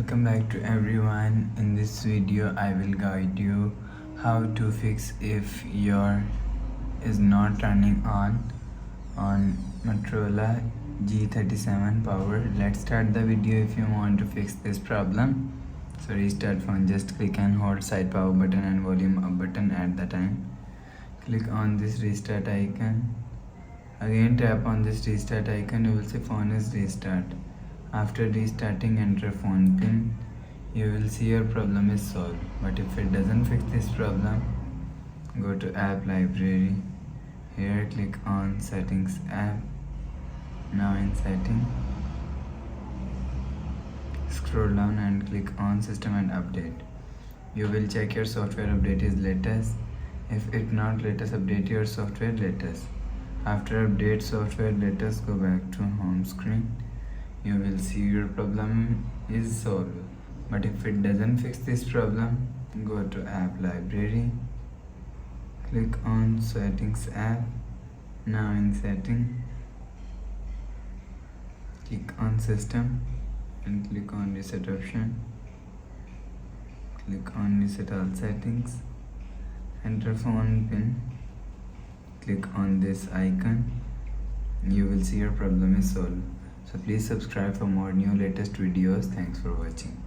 Welcome back to everyone. In this video I will guide you how to fix if your is not turning on Motorola G37 power. Let's start the video. If you want to fix this problem, so restart phone, just click and hold side power button and volume up button at the time. Click on this restart icon. Again tap on this restart icon. You will see phone is restart. After restarting, enter phone pin. You will see your problem is solved. But if it doesn't fix this problem, go to app library. Here click on settings app. Now in setting, scroll down and click on system and update. You will check your software update is latest. If it not latest, update your software latest. After update software latest, go back to home screen. You will see your problem is solved. But if it doesn't fix this problem, go to app library. Click on settings app. Now in setting, click on system and click on reset option. Click on reset all settings. Enter phone pin. Click on this icon. You will see your problem is solved. So please subscribe for more new latest videos. Thanks for watching.